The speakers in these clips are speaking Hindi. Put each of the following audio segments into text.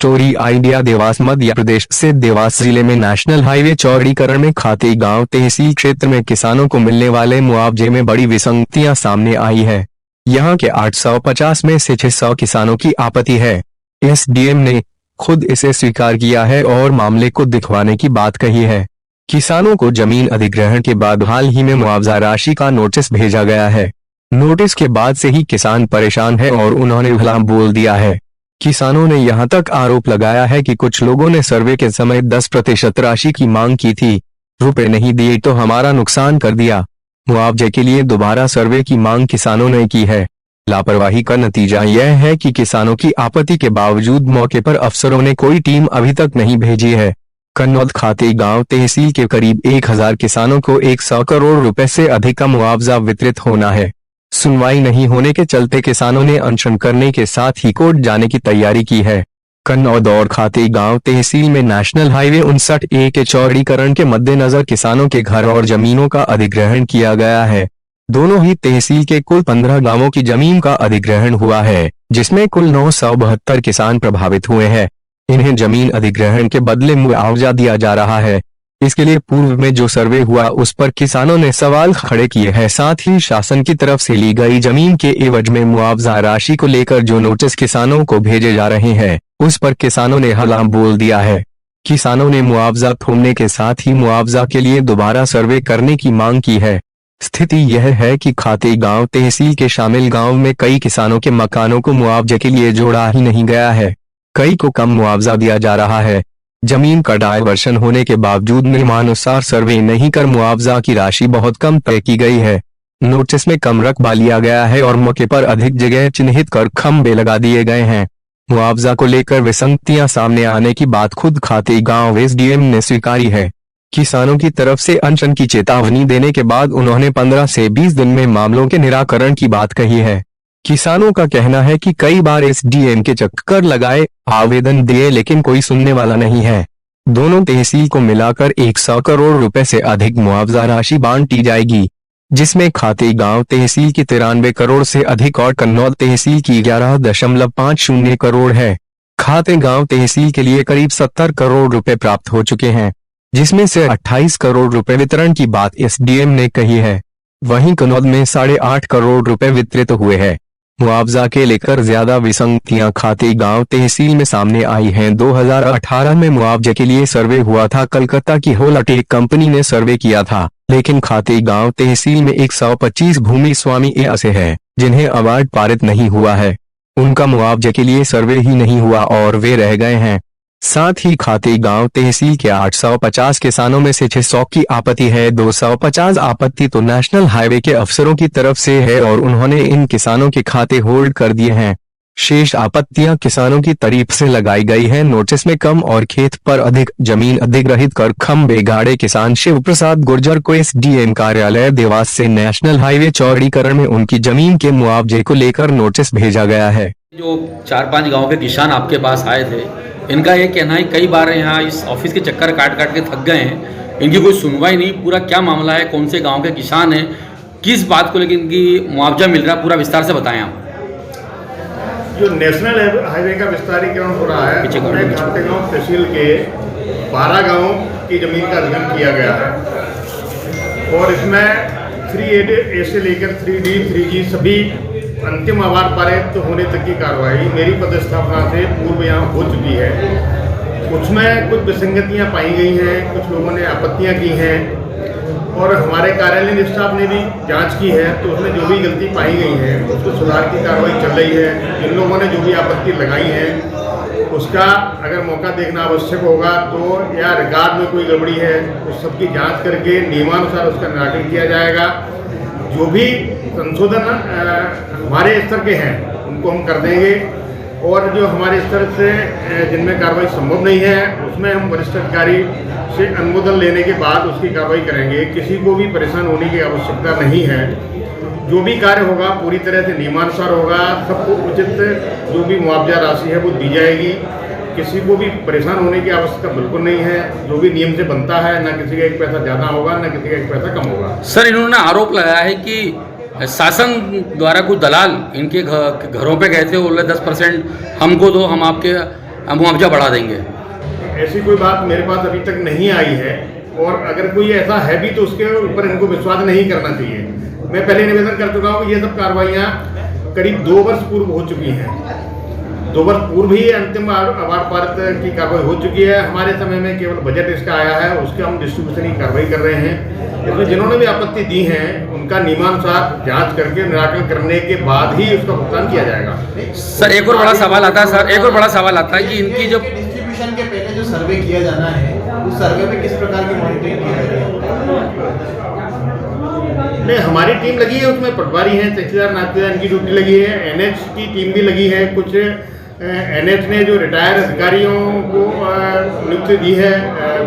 स्टोरी आइडिया देवास मध्य प्रदेश से देवास जिले में नेशनल हाईवे चौड़ीकरण में खाती गांव तहसील क्षेत्र में किसानों को मिलने वाले मुआवजे में बड़ी विसंगतियां सामने आई है। यहां के 850 में से 600 किसानों की आपत्ति है। एसडीएम ने खुद इसे स्वीकार किया है और मामले को दिखवाने की बात कही है। किसानों को जमीन अधिग्रहण के बाद हाल ही में मुआवजा राशि का नोटिस भेजा गया है। नोटिस के बाद से ही किसान परेशान है और उन्होंने भला बोल दिया है। किसानों ने यहां तक आरोप लगाया है कि कुछ लोगों ने सर्वे के समय 10% राशि की मांग की थी, रुपए नहीं दिए तो हमारा नुकसान कर दिया। मुआवजे के लिए दोबारा सर्वे की मांग किसानों ने की है। लापरवाही का नतीजा यह है कि किसानों की आपत्ति के बावजूद मौके पर अफसरों ने कोई टीम अभी तक नहीं भेजी है। कन्नौद खाती गांव तहसील के करीब 1000 किसानों को 100 करोड़ रुपए से अधिक का मुआवजा वितरित होना है। सुनवाई नहीं होने के चलते किसानों ने अनशन करने के साथ ही कोर्ट जाने की तैयारी की है। कन्नौद और खाती गांव तहसील में नेशनल हाईवे 59A के चौड़ीकरण के मद्देनजर किसानों के घर और जमीनों का अधिग्रहण किया गया है। दोनों ही तहसील के कुल 15 गांवों की जमीन का अधिग्रहण हुआ है, जिसमें कुल 972 किसान प्रभावित हुए हैं। इन्हें जमीन अधिग्रहण के बदले मुआवजा दिया जा रहा है। इसके लिए पूर्व में जो सर्वे हुआ उस पर किसानों ने सवाल खड़े किए हैं। साथ ही शासन की तरफ से ली गई जमीन के एवज में मुआवजा राशि को लेकर जो नोटिस किसानों को भेजे जा रहे हैं उस पर किसानों ने हल्ला बोल दिया है। किसानों ने मुआवजा थोपने के साथ ही मुआवजा के लिए दोबारा सर्वे करने की मांग की है। स्थिति यह है कि खाती गांव तहसील के शामिल गांव में कई किसानों के मकानों को मुआवजे के लिए जोड़ा ही नहीं गया है, कई को कम मुआवजा दिया जा रहा है। जमीन का डायवर्शन होने के बावजूद नियमानुसार सर्वे नहीं कर मुआवजा की राशि बहुत कम तय की गई है। नोटिस में कम रकबा लिया गया है और मौके पर अधिक जगह चिन्हित कर खंबे लगा दिए गए हैं। मुआवजा को लेकर विसंगतियां सामने आने की बात खुद खाती गांव एसडीएम ने स्वीकारी है। किसानों की तरफ से अनशन की चेतावनी देने के बाद उन्होंने 15 से 20 दिन में मामलों के निराकरण की बात कही है। किसानों का कहना है कि कई बार एसडीएम के चक्कर लगाए, आवेदन दिए, लेकिन कोई सुनने वाला नहीं है। दोनों तहसील को मिलाकर 100 करोड़ रुपए से अधिक मुआवजा राशि बांटी जाएगी, जिसमें खाती गांव तहसील की 93 करोड़ से अधिक और कन्नौद तहसील की 11.50 करोड़ है। खाती गांव तहसील के लिए करीब 70 करोड़ रुपए प्राप्त हो चुके हैं, जिसमें से 28 करोड़ रुपए वितरण की बात एसडीएम ने कही है। वहीं कन्नौद में 8.5 करोड़ रुपए वितरित हुए हैं। मुआवजा के लेकर ज्यादा विसंगतियां खाती गांव तहसील में सामने आई हैं। 2018 में मुआवजे के लिए सर्वे हुआ था। कलकत्ता की होलाटेक कंपनी ने सर्वे किया था, लेकिन खाती गांव तहसील में 125 भूमि स्वामी ऐसे हैं जिन्हें अवार्ड पारित नहीं हुआ है। उनका मुआवजे के लिए सर्वे ही नहीं हुआ और वे रह गए हैं। साथ ही खाती गांव तहसील के 850 किसानों में से 600 की आपत्ति है। 250 आपत्ति तो नेशनल हाईवे के अफसरों की तरफ से है और उन्होंने इन किसानों के खाते होल्ड कर दिए हैं। शेष आपत्तियां किसानों की तरफ से लगाई गई है। नोटिस में कम और खेत पर अधिक जमीन अधिग्रहित कर खंबे गाड़े किसान शिव प्रसाद गुर्जर को एसडीएम कार्यालय देवास से नेशनल हाईवे चौड़ीकरण में उनकी जमीन के मुआवजे को लेकर नोटिस भेजा गया है। जो 4-5 गाँव के किसान आपके पास आए थे, इनका ये कहना है कई बार यहाँ इस ऑफिस के चक्कर काट के थक गए हैं, इनकी कोई सुनवाई नहीं। पूरा क्या मामला है, कौन से गांव के किसान हैं, किस बात को लेकर इनकी मुआवजा मिल रहा है, पूरा विस्तार से बताएं आप। जो नेशनल हाईवे का विस्तारीकरण हो रहा है, खाती गांव तहसील के 12 गांवों की जमीन का अधिग्रहण किया गया है और इसमें 3A से लेकर 3D 3G सभी अंतिम आवार पारित होने तक की कार्रवाई मेरी पदस्थापना से पूर्व यहाँ हो चुकी है। उसमें कुछ विसंगतियाँ पाई गई हैं, कुछ लोगों ने आपत्तियाँ की हैं और हमारे कार्यालय स्टाफ ने भी जांच की है, तो उसमें जो भी गलती पाई गई है उसको सुधार की कार्रवाई चल रही है। जिन लोगों ने जो भी आपत्ति लगाई है उसका अगर मौका देखना आवश्यक होगा तो या रिकॉर्ड में कोई गड़बड़ी है उस सबकी जाँच करके नियमानुसार उसका निराकरण किया जाएगा। जो भी संशोधन हमारे स्तर के हैं उनको हम कर देंगे और जो हमारे स्तर से जिनमें कार्रवाई संभव नहीं है उसमें हम वरिष्ठ अधिकारी से अनुमोदन लेने के बाद उसकी कार्रवाई करेंगे। किसी को भी परेशान होने की आवश्यकता नहीं है। जो भी कार्य होगा पूरी तरह से नियमानुसार होगा। सबको उचित जो भी मुआवजा राशि है वो दी जाएगी। किसी को भी परेशान होने की आवश्यकता बिल्कुल नहीं है। जो भी नियम से बनता है, ना किसी का 1 पैसा ज़्यादा होगा ना किसी का 1 पैसा कम होगा। सर, इन्होंने आरोप लगाया है कि शासन द्वारा कुछ दलाल इनके घरों पे गए थे, बोले 10% हमको दो, हम आपके मुआवजा बढ़ा देंगे। ऐसी कोई बात मेरे पास अभी तक नहीं आई है, और अगर कोई ऐसा है भी तो उसके ऊपर इनको विश्वास नहीं करना चाहिए। मैं पहले निवेदन कर चुका हूँ कि ये सब कार्रवाइयाँ करीब 2 वर्ष पूर्व हो चुकी हैं। 2 वर्ष पूर्व ही अंतिम अवार्ड पारित की कार्रवाई हो चुकी है। हमारे समय में केवल बजट इसका आया है, उसके हम डिस्ट्रीब्यूशन की कार्रवाई कर रहे हैं। इसमें जिन्होंने भी आपत्ति दी है उनका नियमानुसार जांच करके निराकरण करने के बाद ही उसका भुगतान किया जाएगा। सर एक और बड़ा सवाल आता है, सर एक और बड़ा सवाल आता है कि इनकी जो डिस्ट्रीब्यूशन के पहले जो सर्वे किया जाना है उस सर्वे में किस प्रकार की मॉनिटरिंग की जा रही है? नहीं, हमारी टीम लगी है, उसमें पटवारी हैं, तहसीलदार नातेदार, इनकी ड्यूटी लगी है। एनएच की टीम भी लगी है। कुछ एनएच ने जो रिटायर्ड अधिकारियों को नियुक्ति दी है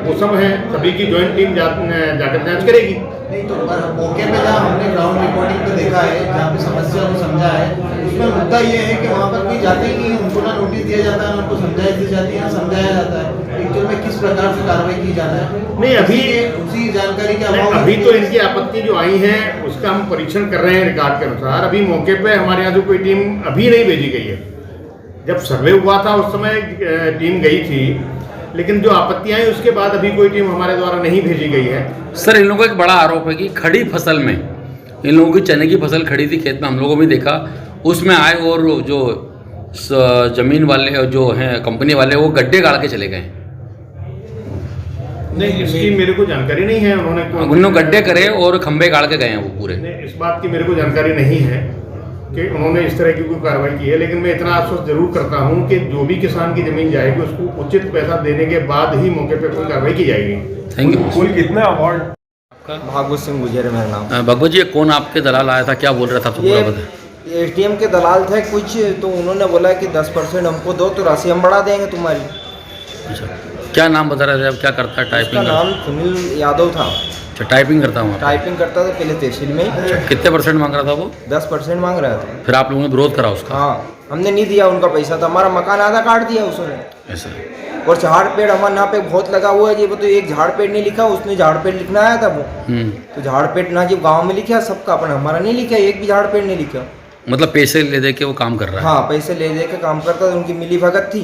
वो सब हैं। सभी की ज्वाइंट टीम जाकर जांच करेगी। नहीं तो मौके पे जहाँ हमने ग्राउंड रिपोर्टिंग पे देखा है, जहाँ पे समस्या को समझा है, उसमें मुद्दा ये है कि वहाँ पर कोई जाते ही नहीं, उनको ना नोटिस दिया जाता है, ना उनको समझाई दी जाती है, ना समझाया जाता है। एक्चुअल में किस प्रकार से कार्रवाई की जाना है, नहीं अभी उसी जानकारी के अभाव अभी तो इनकी आपत्ति जो आई है उसका हम परीक्षण कर रहे हैं रिकॉर्ड के अनुसार। अभी मौके पे हमारे यहाँ जो कोई टीम अभी नहीं भेजी गई है। जब सर्वे हुआ था उस समय टीम गई थी, लेकिन जो आपत्तियां आई उसके बाद अभी कोई टीम हमारे द्वारा नहीं भेजी गई है। सर इन लोगों का एक बड़ा आरोप है कि खड़ी फसल में इन लोगों की चने की फसल खड़ी थी खेत में, हम लोगों ने देखा, उसमें आए और जो जमीन वाले जो हैं कंपनी वाले वो गड्ढे गाड़ के चले गए। नहीं, इसकी मेरे को जानकारी नहीं है। उन्होंने गड्ढे करे और खंबे गाड़ के गए हैं वो पूरे। इस बात की मेरे को जानकारी नहीं है कि उन्होंने इस तरह की कोई कार्रवाई की है, लेकिन मैं इतना आश्वस्त जरूर करता हूं कि जो भी किसान की जमीन जाएगी उसको उचित पैसा देने के बाद ही मौके पे कोई कार्रवाई की जाएगी। Thank you. कुल कितना अवार्ड? भागवत सिंह गुजर है मेरा नाम। भगवत जी कौन आपके दलाल आया था, क्या बोल रहा था? ये एसडीएम के दलाल थे कुछ, तो उन्होंने बोला कि 10% हमको दो तो राशि हम बढ़ा देंगे तुम्हारी। अच्छा, क्या नाम बता रहे थे आप? क्या करता है? उसका टाइपिंग नाम सुनील यादव था। अच्छा, टाइपिंग करता हूँ। टाइपिंग करता था पहले तहसील में ही। कितने % मांग रहा था वो? 10% मांग रहा था। फिर आप लोगों ने विरोध करा उसका? हाँ, हमने नहीं दिया उनका पैसा, था हमारा मकान आधा काट दिया उसने। ऐसा? और झाड़ पेड़ हमारे यहाँ पे बहुत लगा हुआ है जी। वो तो एक झाड़ पेड़ नहीं लिखा, उसने झाड़ पेड़ लिखना आया था वो। तो झाड़ पेड़ ना जी गाँव में लिखा सबका, अपना हमारा नहीं लिखा, एक भी झाड़ पेड़ नहीं लिखा। मतलब पैसे ले दे के वो काम कर रहा है? हाँ, पैसे ले दे के काम करता था, उनकी मिली भगत थी।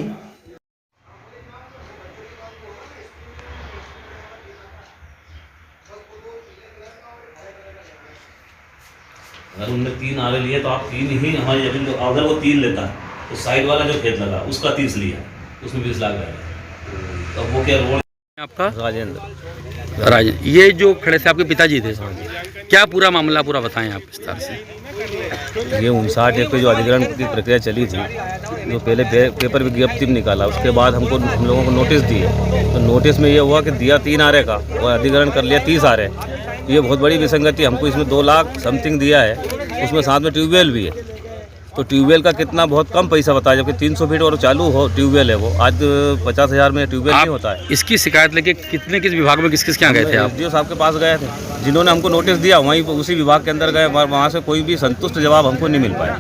अगर उनने 3 आरे लिए तो आप 3 ही हमारी जमीन, अगर वो 3 लेता है तो साइड वाला जो खेत लगा उसका 30 लिया, उसमें 20 लाख लगा। तो वो क्या रोड? आपका राजेंद्र। राजेंद्र, ये जो खड़े थे आपके पिताजी थे, क्या पूरा मामला पूरा बताएं आप विस्तार से। ये 59 एक पे जो अधिग्रहण की प्रक्रिया चली थी, जो पहले पेपर विज्ञप्ति में निकाला, उसके बाद हम लोगों को नोटिस दिए। तो नोटिस में ये हुआ कि दिया 3 आरे का और अधिग्रहण कर लिया 30 आरे। ये बहुत बड़ी विसंगति। हमको इसमें 2 लाख समथिंग दिया है, उसमें साथ में ट्यूबवेल भी है। तो ट्यूबवेल का कितना बहुत कम पैसा बताया, जबकि 300 फीट और चालू हो ट्यूबवेल है वो। आज 50,000 में ट्यूबवेल नहीं होता है। इसकी शिकायत लेके किस विभाग में किस यहाँ गए थे आप? एसडीओ साहब के पास गए थे, जिन्होंने हमको नोटिस दिया वहीं उसी विभाग के अंदर गए, वहाँ से कोई भी संतुष्ट जवाब हमको नहीं मिल पाया।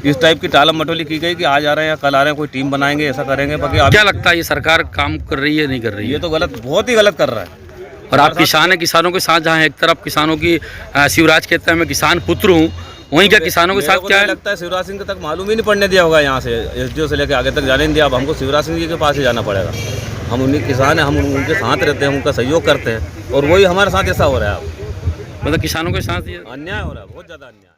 इस टाइप की टालम मटोली की गई कि आज आ रहे हैं कल आ रहे हैं, कोई टीम बनाएंगे, ऐसा करेंगे। बाकी क्या लगता है ये सरकार काम कर रही है नहीं कर रही है? ये तो गलत, बहुत ही गलत कर रहा है। और आप किसान हैं, किसानों के साथ जहाँ एक तरफ किसानों की शिवराज कहता है मैं किसान पुत्र हूँ, वहीं क्या किसानों के साथ क्या है? लगता है शिवराज सिंह तक मालूम ही नहीं पड़ने दिया होगा, यहाँ से एसडीओ से लेकर आगे तक जाने नहीं दिया। अब हमको शिवराज सिंह जी के पास ही जाना पड़ेगा। हम उन्हीं किसान हैं, हम उनके साथ रहते हैं, उनका सहयोग करते हैं, और वही हमारे साथ ऐसा हो रहा है। अब मतलब किसानों के साथ ये अन्याय हो रहा है, बहुत ज़्यादा अन्याय।